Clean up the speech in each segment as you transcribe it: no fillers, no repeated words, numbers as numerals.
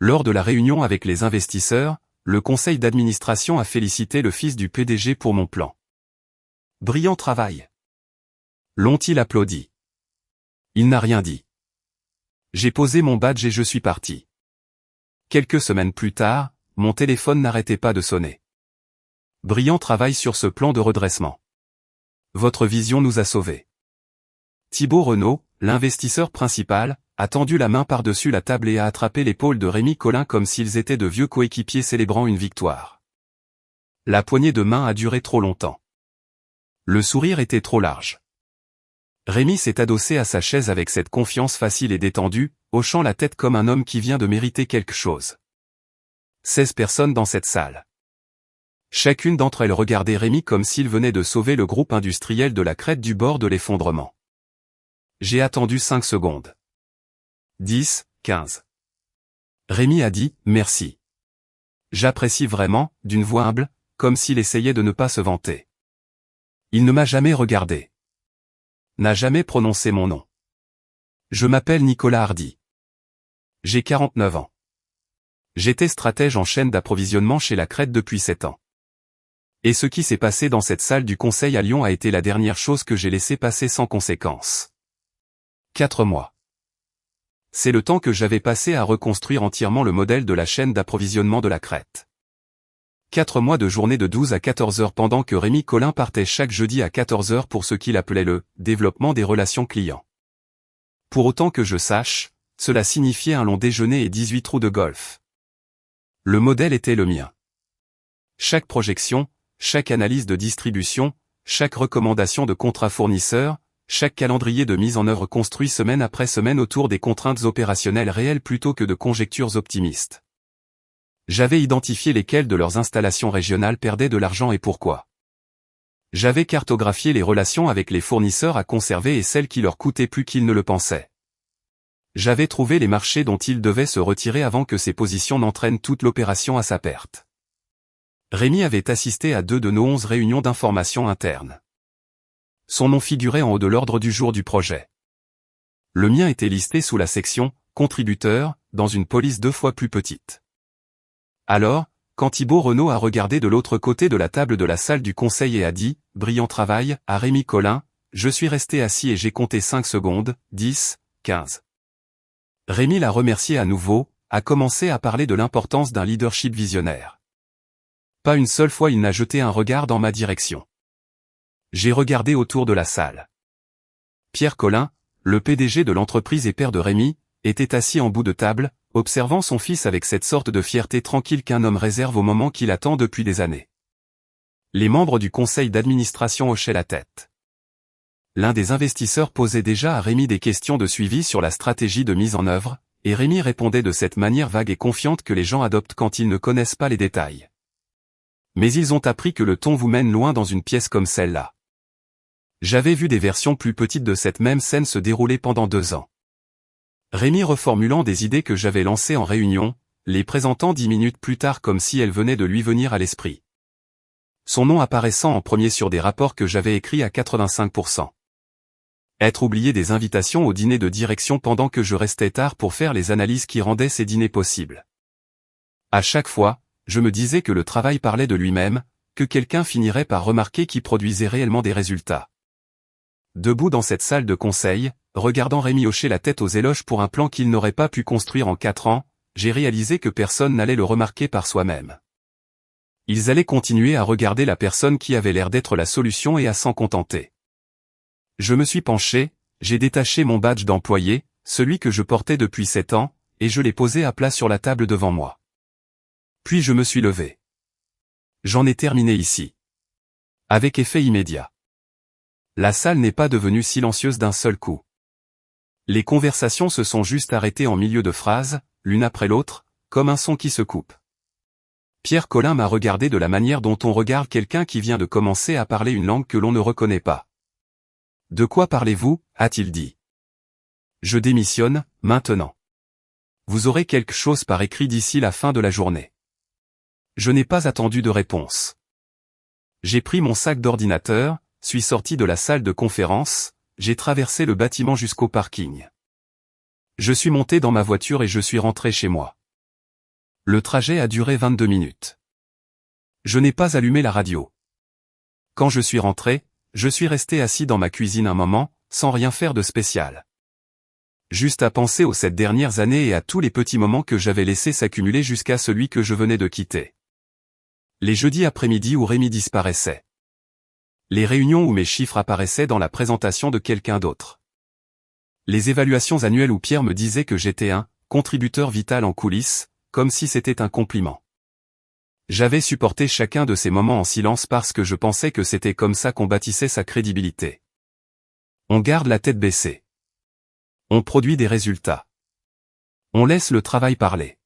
Lors de la réunion avec les investisseurs, le conseil d'administration a félicité le fils du PDG pour mon plan. Brillant travail. L'ont-ils applaudi? Il n'a rien dit. J'ai posé mon badge et je suis parti. Quelques semaines plus tard, mon téléphone n'arrêtait pas de sonner. Brillant travail sur ce plan de redressement. Votre vision nous a sauvés. Thibault Renaud, l'investisseur principal, a tendu la main par-dessus la table et a attrapé l'épaule de Rémi Collin comme s'ils étaient de vieux coéquipiers célébrant une victoire. La poignée de main a duré trop longtemps. Le sourire était trop large. Rémi s'est adossé à sa chaise avec cette confiance facile et détendue, hochant la tête comme un homme qui vient de mériter quelque chose. 16 personnes dans cette salle. Chacune d'entre elles regardait Rémi comme s'il venait de sauver le groupe industriel de la crête du bord de l'effondrement. J'ai attendu 5 secondes. 10, 15. Rémi a dit « Merci ». J'apprécie vraiment, d'une voix humble, comme s'il essayait de ne pas se vanter. Il ne m'a jamais regardé. N'a jamais prononcé mon nom. Je m'appelle Nicolas Hardy. J'ai 49 ans. J'étais stratège en chaîne d'approvisionnement chez la Crête depuis 7 ans. Et ce qui s'est passé dans cette salle du conseil à Lyon a été la dernière chose que j'ai laissé passer sans conséquence. 4 mois. C'est le temps que j'avais passé à reconstruire entièrement le modèle de la chaîne d'approvisionnement de la Crête. 4 mois de journée de 12 à 14 heures pendant que Rémi Collin partait chaque jeudi à 14 heures pour ce qu'il appelait le « développement des relations clients ». Pour autant que je sache, cela signifiait un long déjeuner et 18 trous de golf. Le modèle était le mien. Chaque projection, chaque analyse de distribution, chaque recommandation de contrat fournisseur, chaque calendrier de mise en œuvre construit semaine après semaine autour des contraintes opérationnelles réelles plutôt que de conjectures optimistes. J'avais identifié lesquelles de leurs installations régionales perdaient de l'argent et pourquoi. J'avais cartographié les relations avec les fournisseurs à conserver et celles qui leur coûtaient plus qu'ils ne le pensaient. J'avais trouvé les marchés dont ils devaient se retirer avant que ces positions n'entraînent toute l'opération à sa perte. Rémi avait assisté à 2 de nos 11 réunions d'information interne. Son nom figurait en haut de l'ordre du jour du projet. Le mien était listé sous la section « Contributeur » dans une police 2 fois plus petite. Alors, quand Thibault Renaud a regardé de l'autre côté de la table de la salle du conseil et a dit « Brillant travail » à Rémi Collin, je suis resté assis et j'ai compté 5 secondes, 10, 15. Rémi l'a remercié à nouveau, a commencé à parler de l'importance d'un leadership visionnaire. Pas une seule fois il n'a jeté un regard dans ma direction. J'ai regardé autour de la salle. Pierre Collin, le PDG de l'entreprise et père de Rémi, était assis en bout de table, observant son fils avec cette sorte de fierté tranquille qu'un homme réserve au moment qu'il attend depuis des années. Les membres du conseil d'administration hochaient la tête. L'un des investisseurs posait déjà à Rémi des questions de suivi sur la stratégie de mise en œuvre, et Rémi répondait de cette manière vague et confiante que les gens adoptent quand ils ne connaissent pas les détails. Mais ils ont appris que le ton vous mène loin dans une pièce comme celle-là. J'avais vu des versions plus petites de cette même scène se dérouler pendant 2 ans. Rémi reformulant des idées que j'avais lancées en réunion, les présentant 10 minutes plus tard comme si elles venaient de lui venir à l'esprit. Son nom apparaissant en premier sur des rapports que j'avais écrits à 85%. Être oublié des invitations au dîner de direction pendant que je restais tard pour faire les analyses qui rendaient ces dîners possibles. À chaque fois, je me disais que le travail parlait de lui-même, que quelqu'un finirait par remarquer qui produisait réellement des résultats. Debout dans cette salle de conseil, regardant Rémi hocher la tête aux éloges pour un plan qu'il n'aurait pas pu construire en 4 ans, j'ai réalisé que personne n'allait le remarquer par soi-même. Ils allaient continuer à regarder la personne qui avait l'air d'être la solution et à s'en contenter. Je me suis penché, j'ai détaché mon badge d'employé, celui que je portais depuis 7 ans, et je l'ai posé à plat sur la table devant moi. Puis je me suis levé. J'en ai terminé ici. Avec effet immédiat. La salle n'est pas devenue silencieuse d'un seul coup. Les conversations se sont juste arrêtées en milieu de phrase, l'une après l'autre, comme un son qui se coupe. Pierre Collin m'a regardé de la manière dont on regarde quelqu'un qui vient de commencer à parler une langue que l'on ne reconnaît pas. « De quoi parlez-vous » a-t-il dit. « Je démissionne, maintenant. Vous aurez quelque chose par écrit d'ici la fin de la journée. » Je n'ai pas attendu de réponse. J'ai pris mon sac d'ordinateur, suis sorti de la salle de conférence, j'ai traversé le bâtiment jusqu'au parking. Je suis monté dans ma voiture et je suis rentré chez moi. Le trajet a duré 22 minutes. Je n'ai pas allumé la radio. Quand je suis rentré, je suis resté assis dans ma cuisine un moment, sans rien faire de spécial. Juste à penser aux 7 dernières années et à tous les petits moments que j'avais laissés s'accumuler jusqu'à celui que je venais de quitter. Les jeudis après-midi où Rémi disparaissait. Les réunions où mes chiffres apparaissaient dans la présentation de quelqu'un d'autre. Les évaluations annuelles où Pierre me disait que j'étais un contributeur vital en coulisses, comme si c'était un compliment. J'avais supporté chacun de ces moments en silence parce que je pensais que c'était comme ça qu'on bâtissait sa crédibilité. On garde la tête baissée. On produit des résultats. On laisse le travail parler.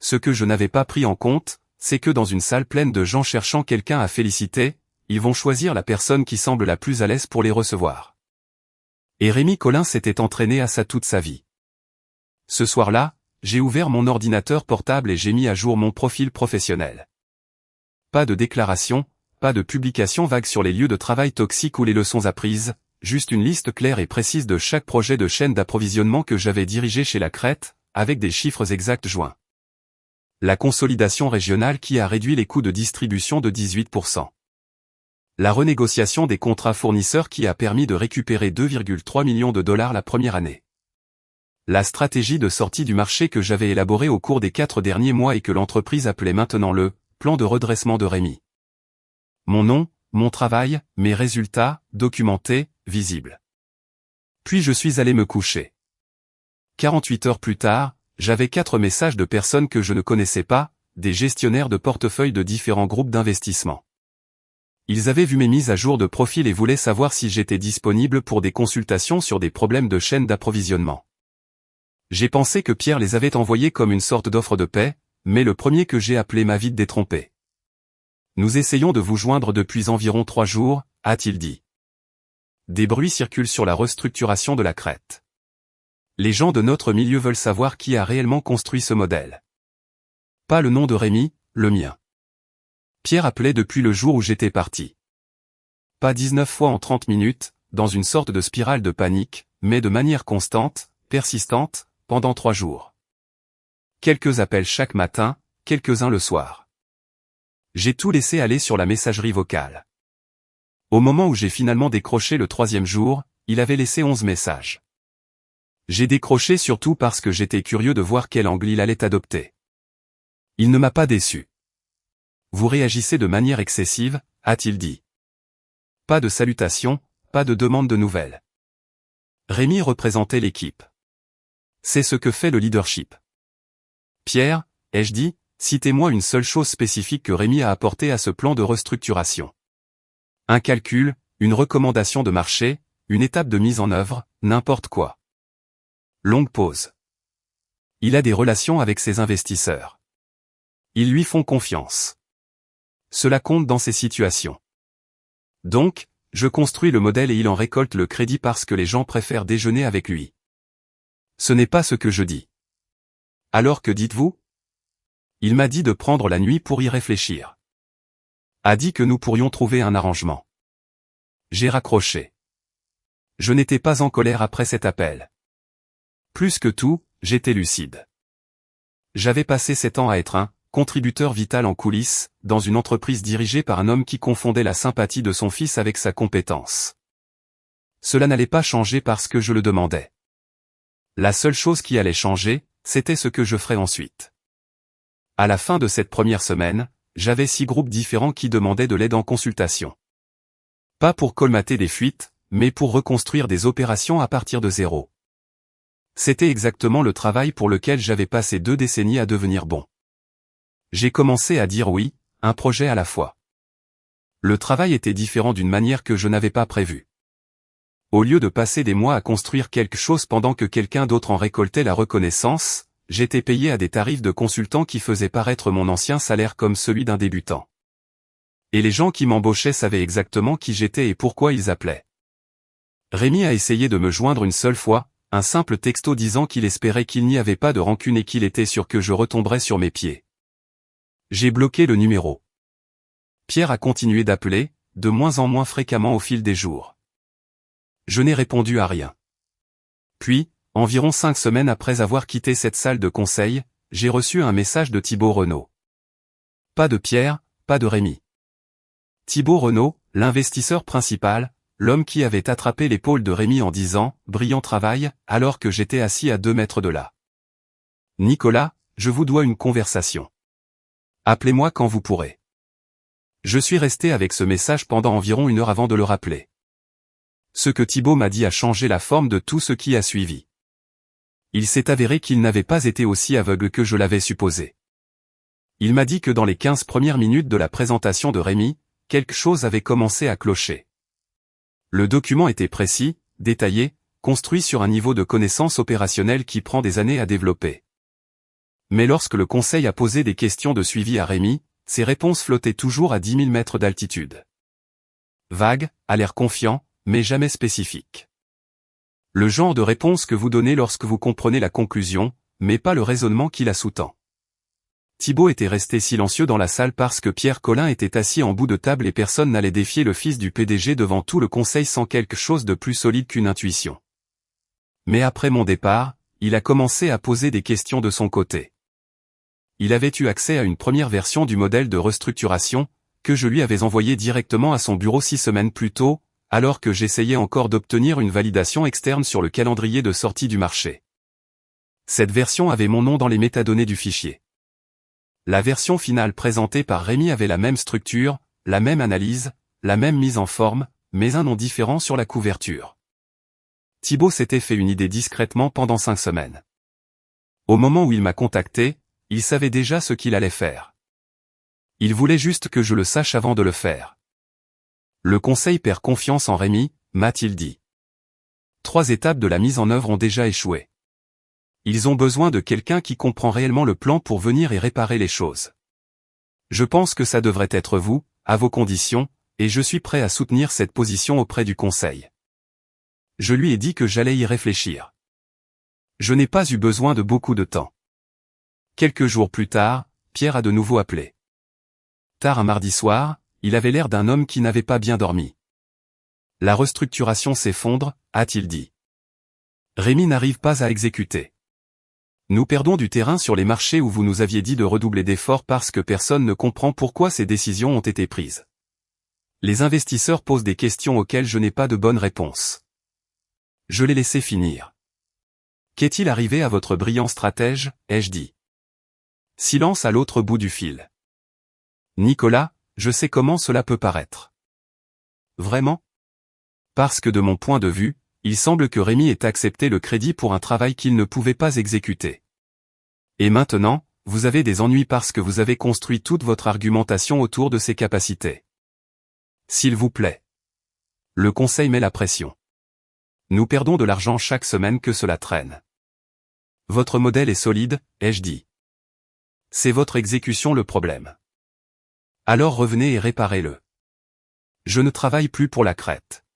Ce que je n'avais pas pris en compte, c'est que dans une salle pleine de gens cherchant quelqu'un à féliciter, ils vont choisir la personne qui semble la plus à l'aise pour les recevoir. Et Rémi Collin s'était entraîné à ça toute sa vie. Ce soir-là, j'ai ouvert mon ordinateur portable et j'ai mis à jour mon profil professionnel. Pas de déclaration, pas de publication vague sur les lieux de travail toxiques ou les leçons apprises, juste une liste claire et précise de chaque projet de chaîne d'approvisionnement que j'avais dirigé chez La Crête, avec des chiffres exacts joints. La consolidation régionale qui a réduit les coûts de distribution de 18%. La renégociation des contrats fournisseurs qui a permis de récupérer 2,3 millions de dollars la première année. La stratégie de sortie du marché que j'avais élaborée au cours des 4 derniers mois et que l'entreprise appelait maintenant le plan de redressement de Rémi. Mon nom, mon travail, mes résultats, documentés, visibles. Puis je suis allé me coucher. 48 heures plus tard, j'avais 4 messages de personnes que je ne connaissais pas, des gestionnaires de portefeuille de différents groupes d'investissement. Ils avaient vu mes mises à jour de profil et voulaient savoir si j'étais disponible pour des consultations sur des problèmes de chaîne d'approvisionnement. J'ai pensé que Pierre les avait envoyés comme une sorte d'offre de paix, mais le premier que j'ai appelé m'a vite détrompé. Nous essayons de vous joindre depuis environ 3 jours, a-t-il dit. Des bruits circulent sur la restructuration de La Crête. Les gens de notre milieu veulent savoir qui a réellement construit ce modèle. Pas le nom de Rémi, le mien. Pierre appelait depuis le jour où j'étais parti. Pas 19 fois en 30 minutes, dans une sorte de spirale de panique, mais de manière constante, persistante, pendant 3 jours. Quelques appels chaque matin, quelques-uns le soir. J'ai tout laissé aller sur la messagerie vocale. Au moment où j'ai finalement décroché le 3e jour, il avait laissé 11 messages. J'ai décroché surtout parce que j'étais curieux de voir quel angle il allait adopter. Il ne m'a pas déçu. Vous réagissez de manière excessive, a-t-il dit. Pas de salutations, pas de demande de nouvelles. Rémi représentait l'équipe. C'est ce que fait le leadership. Pierre, ai-je dit, citez-moi une seule chose spécifique que Rémi a apportée à ce plan de restructuration. Un calcul, une recommandation de marché, une étape de mise en œuvre, n'importe quoi. Longue pause. Il a des relations avec ses investisseurs. Ils lui font confiance. Cela compte dans ces situations. Donc, je construis le modèle et il en récolte le crédit parce que les gens préfèrent déjeuner avec lui. Ce n'est pas ce que je dis. Alors que dites-vous? Il m'a dit de prendre la nuit pour y réfléchir. A dit que nous pourrions trouver un arrangement. J'ai raccroché. Je n'étais pas en colère après cet appel. Plus que tout, j'étais lucide. J'avais passé 7 ans à être un contributeur vital en coulisses, dans une entreprise dirigée par un homme qui confondait la sympathie de son fils avec sa compétence. Cela n'allait pas changer parce que je le demandais. La seule chose qui allait changer, c'était ce que je ferais ensuite. À la fin de cette première semaine, j'avais 6 groupes différents qui demandaient de l'aide en consultation. Pas pour colmater des fuites, mais pour reconstruire des opérations à partir de zéro. C'était exactement le travail pour lequel j'avais passé 2 décennies à devenir bon. J'ai commencé à dire oui, un projet à la fois. Le travail était différent d'une manière que je n'avais pas prévue. Au lieu de passer des mois à construire quelque chose pendant que quelqu'un d'autre en récoltait la reconnaissance, j'étais payé à des tarifs de consultant qui faisaient paraître mon ancien salaire comme celui d'un débutant. Et les gens qui m'embauchaient savaient exactement qui j'étais et pourquoi ils appelaient. Rémi a essayé de me joindre une seule fois, un simple texto disant qu'il espérait qu'il n'y avait pas de rancune et qu'il était sûr que je retomberais sur mes pieds. J'ai bloqué le numéro. Pierre a continué d'appeler, de moins en moins fréquemment au fil des jours. Je n'ai répondu à rien. Puis, environ 5 semaines après avoir quitté cette salle de conseil, j'ai reçu un message de Thibaut Renaud. Pas de Pierre, pas de Rémi. Thibaut Renaud, l'investisseur principal, l'homme qui avait attrapé l'épaule de Rémi en disant « Brillant travail » alors que j'étais assis à 2 mètres de là. Nicolas, je vous dois une conversation. Appelez-moi quand vous pourrez. Je suis resté avec ce message pendant environ 1 heure avant de le rappeler. Ce que Thibaut m'a dit a changé la forme de tout ce qui a suivi. Il s'est avéré qu'il n'avait pas été aussi aveugle que je l'avais supposé. Il m'a dit que dans les 15 premières minutes de la présentation de Rémi, quelque chose avait commencé à clocher. Le document était précis, détaillé, construit sur un niveau de connaissance opérationnelle qui prend des années à développer. Mais lorsque le conseil a posé des questions de suivi à Rémi, ses réponses flottaient toujours à 10 000 mètres d'altitude. Vague, à l'air confiant, mais jamais spécifique. Le genre de réponse que vous donnez lorsque vous comprenez la conclusion, mais pas le raisonnement qui la sous-tend. Thibaut était resté silencieux dans la salle parce que Pierre Colin était assis en bout de table et personne n'allait défier le fils du PDG devant tout le conseil sans quelque chose de plus solide qu'une intuition. Mais après mon départ, il a commencé à poser des questions de son côté. Il avait eu accès à une première version du modèle de restructuration, que je lui avais envoyé directement à son bureau 6 semaines plus tôt, alors que j'essayais encore d'obtenir une validation externe sur le calendrier de sortie du marché. Cette version avait mon nom dans les métadonnées du fichier. La version finale présentée par Rémi avait la même structure, la même analyse, la même mise en forme, mais un nom différent sur la couverture. Thibaut s'était fait une idée discrètement pendant 5 semaines. Au moment où il m'a contacté, il savait déjà ce qu'il allait faire. Il voulait juste que je le sache avant de le faire. Le conseil perd confiance en Rémi, m'a-t-il dit. 3 étapes de la mise en œuvre ont déjà échoué. Ils ont besoin de quelqu'un qui comprend réellement le plan pour venir et réparer les choses. Je pense que ça devrait être vous, à vos conditions, et je suis prêt à soutenir cette position auprès du conseil. Je lui ai dit que j'allais y réfléchir. Je n'ai pas eu besoin de beaucoup de temps. Quelques jours plus tard, Pierre a de nouveau appelé. Tard un mardi soir, il avait l'air d'un homme qui n'avait pas bien dormi. La restructuration s'effondre, a-t-il dit. Rémi n'arrive pas à exécuter. Nous perdons du terrain sur les marchés où vous nous aviez dit de redoubler d'efforts parce que personne ne comprend pourquoi ces décisions ont été prises. Les investisseurs posent des questions auxquelles je n'ai pas de bonne réponse. Je l'ai laissé finir. Qu'est-il arrivé à votre brillant stratège, ai-je dit. Silence à l'autre bout du fil. Nicolas, je sais comment cela peut paraître. Vraiment? Parce que de mon point de vue, il semble que Rémi ait accepté le crédit pour un travail qu'il ne pouvait pas exécuter. Et maintenant, vous avez des ennuis parce que vous avez construit toute votre argumentation autour de ses capacités. S'il vous plaît. Le conseil met la pression. Nous perdons de l'argent chaque semaine que cela traîne. Votre modèle est solide, ai-je dit. C'est votre exécution le problème. Alors revenez et réparez-le. Je ne travaille plus pour la Crète.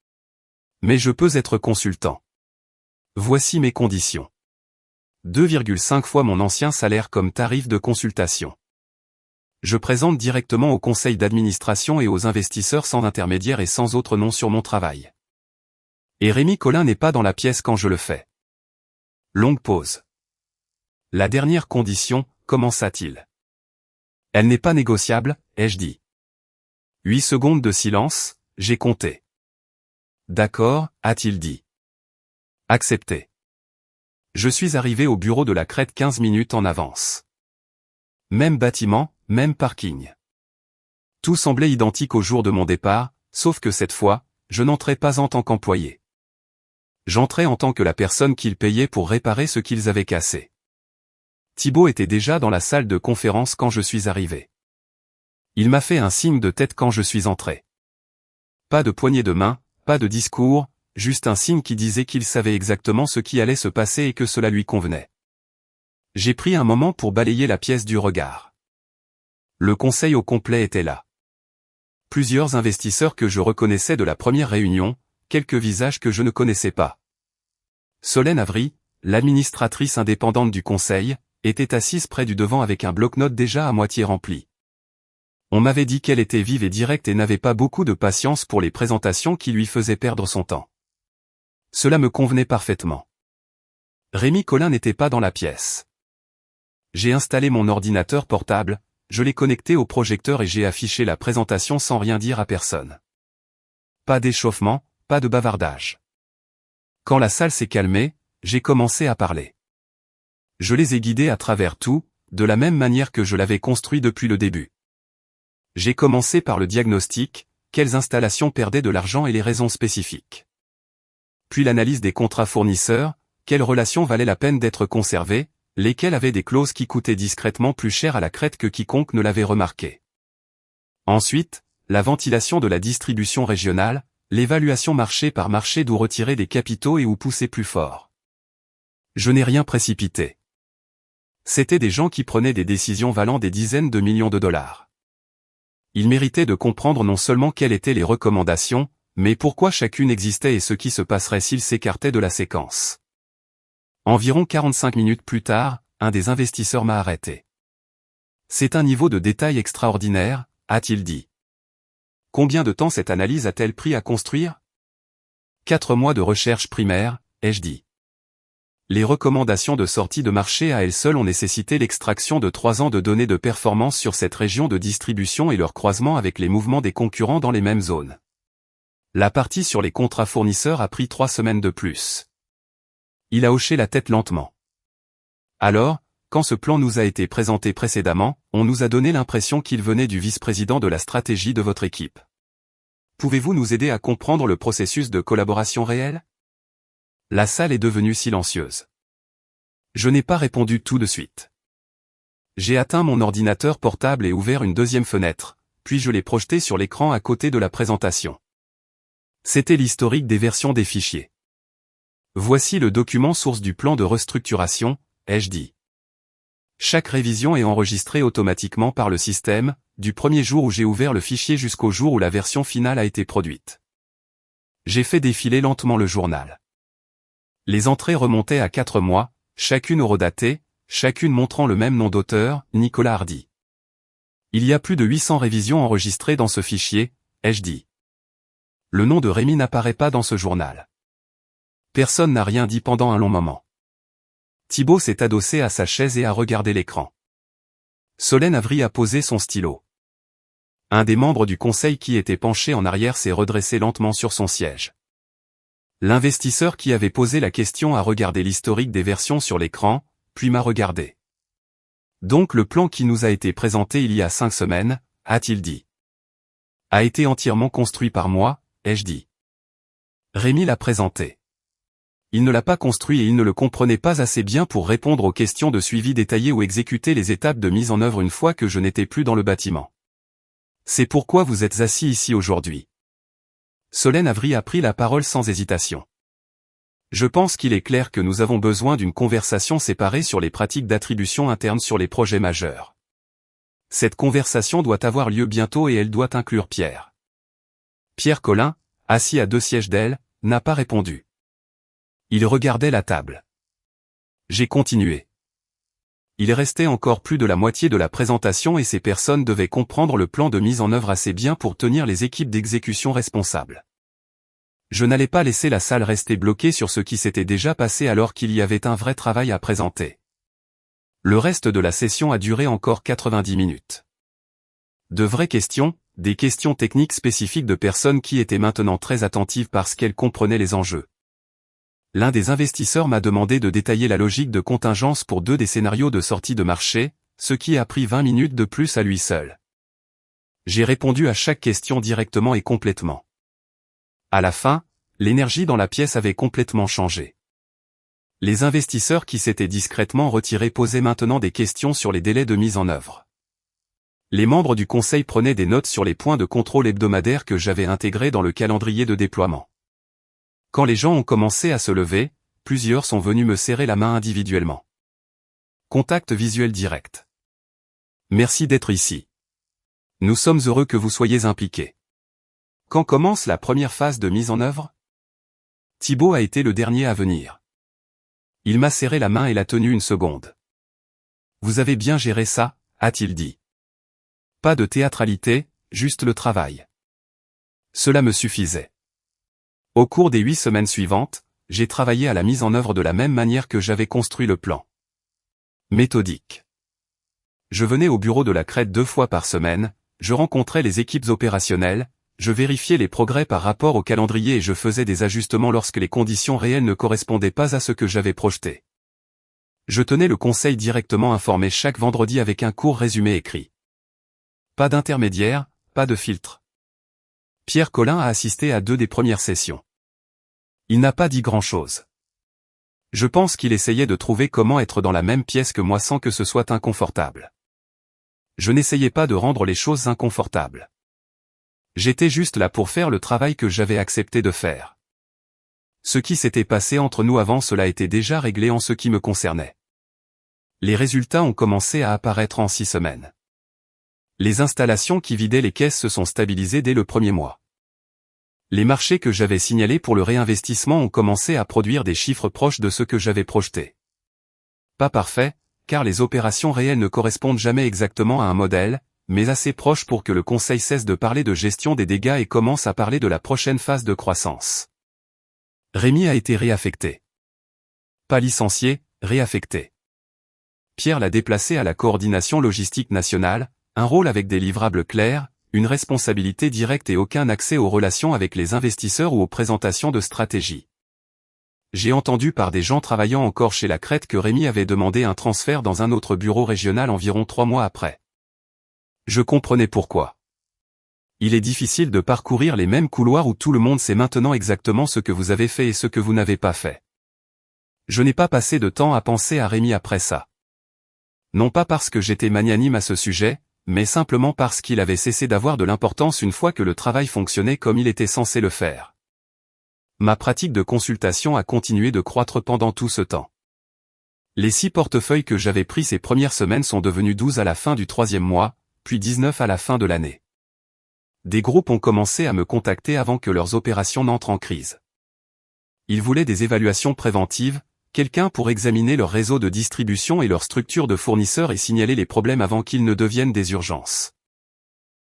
Mais je peux être consultant. Voici mes conditions. 2,5 fois mon ancien salaire comme tarif de consultation. Je présente directement au conseil d'administration et aux investisseurs sans intermédiaire et sans autre nom sur mon travail. Et Rémi Colin n'est pas dans la pièce quand je le fais. Longue pause. La dernière condition, commença-t-il. Elle n'est pas négociable, ai-je dit. 8 secondes de silence, j'ai compté. D'accord, a-t-il dit. Accepté. Je suis arrivé au bureau de la Crète 15 minutes en avance. Même bâtiment, même parking. Tout semblait identique au jour de mon départ, sauf que cette fois, je n'entrais pas en tant qu'employé. J'entrais en tant que la personne qu'ils payaient pour réparer ce qu'ils avaient cassé. Thibaut était déjà dans la salle de conférence quand je suis arrivé. Il m'a fait un signe de tête quand je suis entré. Pas de poignée de main, pas de discours, juste un signe qui disait qu'il savait exactement ce qui allait se passer et que cela lui convenait. J'ai pris un moment pour balayer la pièce du regard. Le conseil au complet était là. Plusieurs investisseurs que je reconnaissais de la première réunion, quelques visages que je ne connaissais pas. Solène Avry, l'administratrice indépendante du conseil, était assise près du devant avec un bloc-notes déjà à moitié rempli. On m'avait dit qu'elle était vive et directe et n'avait pas beaucoup de patience pour les présentations qui lui faisaient perdre son temps. Cela me convenait parfaitement. Rémi Colin n'était pas dans la pièce. J'ai installé mon ordinateur portable, je l'ai connecté au projecteur et j'ai affiché la présentation sans rien dire à personne. Pas d'échauffement, pas de bavardage. Quand la salle s'est calmée, j'ai commencé à parler. Je les ai guidés à travers tout, de la même manière que je l'avais construit depuis le début. J'ai commencé par le diagnostic, quelles installations perdaient de l'argent et les raisons spécifiques. Puis l'analyse des contrats fournisseurs, quelles relations valaient la peine d'être conservées, lesquelles avaient des clauses qui coûtaient discrètement plus cher à la crête que quiconque ne l'avait remarqué. Ensuite, la ventilation de la distribution régionale, l'évaluation marché par marché d'où retirer des capitaux et où pousser plus fort. Je n'ai rien précipité. C'étaient des gens qui prenaient des décisions valant des dizaines de millions de dollars. Ils méritaient de comprendre non seulement quelles étaient les recommandations, mais pourquoi chacune existait et ce qui se passerait s'ils s'écartaient de la séquence. Environ 45 minutes plus tard, un des investisseurs m'a arrêté. C'est un niveau de détail extraordinaire, a-t-il dit. Combien de temps cette analyse a-t-elle pris à construire? 4 mois de recherche primaire, ai-je dit. Les recommandations de sortie de marché à elles seules ont nécessité l'extraction de 3 ans de données de performance sur cette région de distribution et leur croisement avec les mouvements des concurrents dans les mêmes zones. La partie sur les contrats fournisseurs a pris 3 semaines de plus. Il a hoché la tête lentement. Alors, quand ce plan nous a été présenté précédemment, on nous a donné l'impression qu'il venait du vice-président de la stratégie de votre équipe. Pouvez-vous nous aider à comprendre le processus de collaboration réel? La salle est devenue silencieuse. Je n'ai pas répondu tout de suite. J'ai atteint mon ordinateur portable et ouvert une deuxième fenêtre, puis je l'ai projeté sur l'écran à côté de la présentation. C'était l'historique des versions des fichiers. Voici le document source du plan de restructuration, ai-je dit. Chaque révision est enregistrée automatiquement par le système, du premier jour où j'ai ouvert le fichier jusqu'au jour où la version finale a été produite. J'ai fait défiler lentement le journal. Les entrées remontaient à 4 mois, chacune horodatée, chacune montrant le même nom d'auteur, Nicolas Hardy. Il y a plus de 800 révisions enregistrées dans ce fichier, ai-je dit. Le nom de Rémi n'apparaît pas dans ce journal. Personne n'a rien dit pendant un long moment. Thibaut s'est adossé à sa chaise et a regardé l'écran. Solène Avry a posé son stylo. Un des membres du conseil qui était penché en arrière s'est redressé lentement sur son siège. L'investisseur qui avait posé la question a regardé l'historique des versions sur l'écran, puis m'a regardé. Donc le plan qui nous a été présenté il y a 5 semaines, a-t-il dit. A été entièrement construit par moi, ai-je dit. Rémi l'a présenté. Il ne l'a pas construit et il ne le comprenait pas assez bien pour répondre aux questions de suivi détaillé ou exécuter les étapes de mise en œuvre une fois que je n'étais plus dans le bâtiment. C'est pourquoi vous êtes assis ici aujourd'hui. Solène Avry a pris la parole sans hésitation. Je pense qu'il est clair que nous avons besoin d'une conversation séparée sur les pratiques d'attribution interne sur les projets majeurs. Cette conversation doit avoir lieu bientôt et elle doit inclure Pierre. Pierre Collin, assis à 2 sièges d'elle, n'a pas répondu. Il regardait la table. J'ai continué. Il restait encore plus de la moitié de la présentation et ces personnes devaient comprendre le plan de mise en œuvre assez bien pour tenir les équipes d'exécution responsables. Je n'allais pas laisser la salle rester bloquée sur ce qui s'était déjà passé alors qu'il y avait un vrai travail à présenter. Le reste de la session a duré encore 90 minutes. De vraies questions, des questions techniques spécifiques de personnes qui étaient maintenant très attentives parce qu'elles comprenaient les enjeux. L'un des investisseurs m'a demandé de détailler la logique de contingence pour 2 des scénarios de sortie de marché, ce qui a pris 20 minutes de plus à lui seul. J'ai répondu à chaque question directement et complètement. À la fin, l'énergie dans la pièce avait complètement changé. Les investisseurs qui s'étaient discrètement retirés posaient maintenant des questions sur les délais de mise en œuvre. Les membres du conseil prenaient des notes sur les points de contrôle hebdomadaires que j'avais intégrés dans le calendrier de déploiement. Quand les gens ont commencé à se lever, plusieurs sont venus me serrer la main individuellement. Contact visuel direct. Merci d'être ici. Nous sommes heureux que vous soyez impliqués. Quand commence la première phase de mise en œuvre? Thibaut a été le dernier à venir. Il m'a serré la main et l'a tenue une seconde. Vous avez bien géré ça, a-t-il dit. Pas de théâtralité, juste le travail. Cela me suffisait. Au cours des 8 semaines suivantes, j'ai travaillé à la mise en œuvre de la même manière que j'avais construit le plan. Méthodique. Je venais au bureau de la Crète 2 fois par semaine, je rencontrais les équipes opérationnelles, je vérifiais les progrès par rapport au calendrier et je faisais des ajustements lorsque les conditions réelles ne correspondaient pas à ce que j'avais projeté. Je tenais le conseil directement informé chaque vendredi avec un court résumé écrit. Pas d'intermédiaire, pas de filtre. Pierre Colin a assisté à 2 des premières sessions. Il n'a pas dit grand-chose. Je pense qu'il essayait de trouver comment être dans la même pièce que moi sans que ce soit inconfortable. Je n'essayais pas de rendre les choses inconfortables. J'étais juste là pour faire le travail que j'avais accepté de faire. Ce qui s'était passé entre nous avant cela était déjà réglé en ce qui me concernait. Les résultats ont commencé à apparaître en 6 semaines. Les installations qui vidaient les caisses se sont stabilisées dès le premier mois. Les marchés que j'avais signalés pour le réinvestissement ont commencé à produire des chiffres proches de ce que j'avais projeté. Pas parfait, car les opérations réelles ne correspondent jamais exactement à un modèle, mais assez proches pour que le conseil cesse de parler de gestion des dégâts et commence à parler de la prochaine phase de croissance. Rémi a été réaffecté. Pas licencié, réaffecté. Pierre l'a déplacé à la coordination logistique nationale, un rôle avec des livrables clairs, une responsabilité directe et aucun accès aux relations avec les investisseurs ou aux présentations de stratégie. J'ai entendu par des gens travaillant encore chez la Crète que Rémi avait demandé un transfert dans un autre bureau régional environ 3 mois après. Je comprenais pourquoi. Il est difficile de parcourir les mêmes couloirs où tout le monde sait maintenant exactement ce que vous avez fait et ce que vous n'avez pas fait. Je n'ai pas passé de temps à penser à Rémi après ça. Non pas parce que j'étais magnanime à ce sujet, mais simplement parce qu'il avait cessé d'avoir de l'importance une fois que le travail fonctionnait comme il était censé le faire. Ma pratique de consultation a continué de croître pendant tout ce temps. Les 6 portefeuilles que j'avais pris ces premières semaines sont devenus 12 à la fin du 3e mois, puis 19 à la fin de l'année. Des groupes ont commencé à me contacter avant que leurs opérations n'entrent en crise. Ils voulaient des évaluations préventives, quelqu'un pour examiner leur réseau de distribution et leur structure de fournisseurs et signaler les problèmes avant qu'ils ne deviennent des urgences.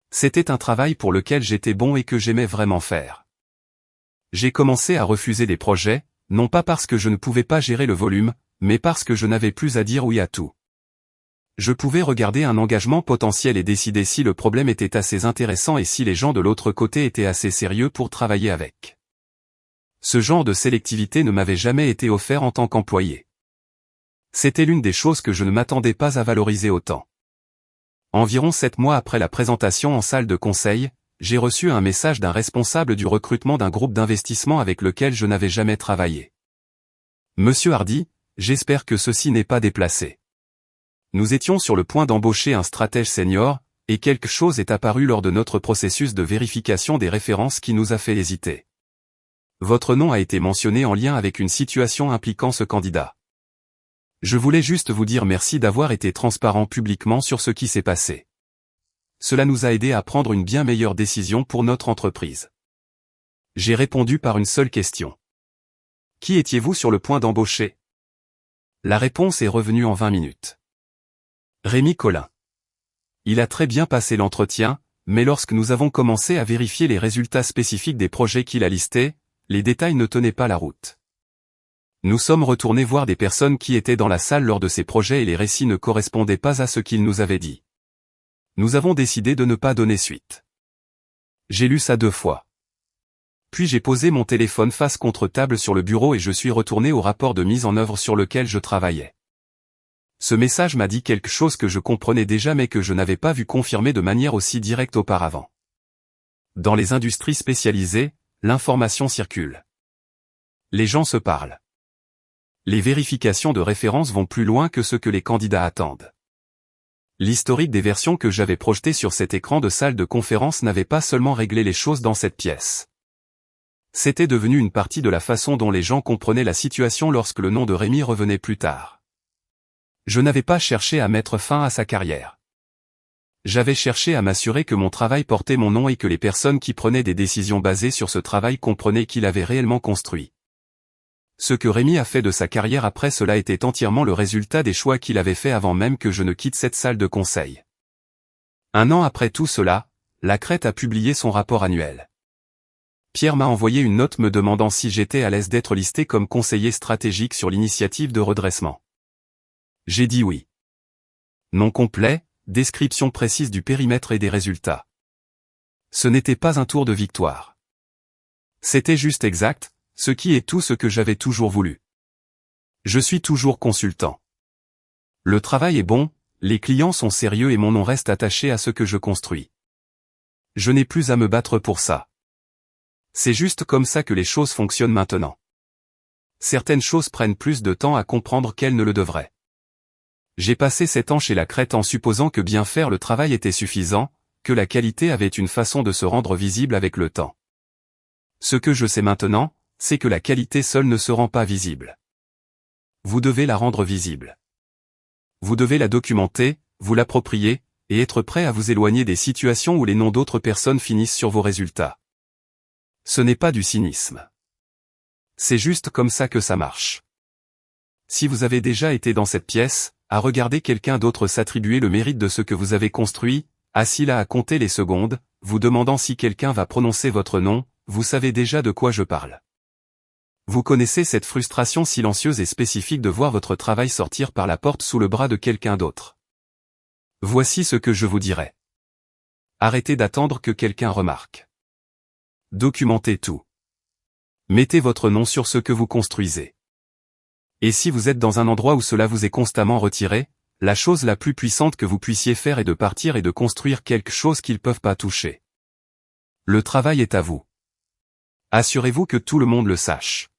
C'était un travail pour lequel j'étais bon et que j'aimais vraiment faire. J'ai commencé à refuser des projets, non pas parce que je ne pouvais pas gérer le volume, mais parce que je n'avais plus à dire oui à tout. Je pouvais regarder un engagement potentiel et décider si le problème était assez intéressant et si les gens de l'autre côté étaient assez sérieux pour travailler avec. Ce genre de sélectivité ne m'avait jamais été offert en tant qu'employé. C'était l'une des choses que je ne m'attendais pas à valoriser autant. Environ 7 mois après la présentation en salle de conseil, j'ai reçu un message d'un responsable du recrutement d'un groupe d'investissement avec lequel je n'avais jamais travaillé. Monsieur Hardy, j'espère que ceci n'est pas déplacé. Nous étions sur le point d'embaucher un stratège senior, et quelque chose est apparu lors de notre processus de vérification des références qui nous a fait hésiter. Votre nom a été mentionné en lien avec une situation impliquant ce candidat. Je voulais juste vous dire merci d'avoir été transparent publiquement sur ce qui s'est passé. Cela nous a aidé à prendre une bien meilleure décision pour notre entreprise. J'ai répondu par une seule question. Qui étiez-vous sur le point d'embaucher? La réponse est revenue en 20 minutes. Rémi Colin. Il a très bien passé l'entretien, mais lorsque nous avons commencé à vérifier les résultats spécifiques des projets qu'il a listés, les détails ne tenaient pas la route. Nous sommes retournés voir des personnes qui étaient dans la salle lors de ces projets et les récits ne correspondaient pas à ce qu'il nous avait dit. Nous avons décidé de ne pas donner suite. J'ai lu ça 2 fois. Puis j'ai posé mon téléphone face contre table sur le bureau et je suis retourné au rapport de mise en œuvre sur lequel je travaillais. Ce message m'a dit quelque chose que je comprenais déjà mais que je n'avais pas vu confirmé de manière aussi directe auparavant. Dans les industries spécialisées, l'information circule. Les gens se parlent. Les vérifications de référence vont plus loin que ce que les candidats attendent. L'historique des versions que j'avais projetées sur cet écran de salle de conférence n'avait pas seulement réglé les choses dans cette pièce. C'était devenu une partie de la façon dont les gens comprenaient la situation lorsque le nom de Rémi revenait plus tard. Je n'avais pas cherché à mettre fin à sa carrière. J'avais cherché à m'assurer que mon travail portait mon nom et que les personnes qui prenaient des décisions basées sur ce travail comprenaient qu'il avait réellement construit. Ce que Rémi a fait de sa carrière après cela était entièrement le résultat des choix qu'il avait fait avant même que je ne quitte cette salle de conseil. 1 an après tout cela, la Crète a publié son rapport annuel. Pierre m'a envoyé une note me demandant si j'étais à l'aise d'être listé comme conseiller stratégique sur l'initiative de redressement. J'ai dit oui. Nom complet, description précise du périmètre et des résultats. Ce n'était pas un tour de victoire. C'était juste exact, ce qui est tout ce que j'avais toujours voulu. Je suis toujours consultant. Le travail est bon, les clients sont sérieux et mon nom reste attaché à ce que je construis. Je n'ai plus à me battre pour ça. C'est juste comme ça que les choses fonctionnent maintenant. Certaines choses prennent plus de temps à comprendre qu'elles ne le devraient. J'ai passé 7 ans chez la Crête en supposant que bien faire le travail était suffisant, que la qualité avait une façon de se rendre visible avec le temps. Ce que je sais maintenant, c'est que la qualité seule ne se rend pas visible. Vous devez la rendre visible. Vous devez la documenter, vous l'approprier, et être prêt à vous éloigner des situations où les noms d'autres personnes finissent sur vos résultats. Ce n'est pas du cynisme. C'est juste comme ça que ça marche. Si vous avez déjà été dans cette pièce, à regarder quelqu'un d'autre s'attribuer le mérite de ce que vous avez construit, assis là à compter les secondes, vous demandant si quelqu'un va prononcer votre nom, vous savez déjà de quoi je parle. Vous connaissez cette frustration silencieuse et spécifique de voir votre travail sortir par la porte sous le bras de quelqu'un d'autre. Voici ce que je vous dirais. Arrêtez d'attendre que quelqu'un remarque. Documentez tout. Mettez votre nom sur ce que vous construisez. Et si vous êtes dans un endroit où cela vous est constamment retiré, la chose la plus puissante que vous puissiez faire est de partir et de construire quelque chose qu'ils ne peuvent pas toucher. Le travail est à vous. Assurez-vous que tout le monde le sache.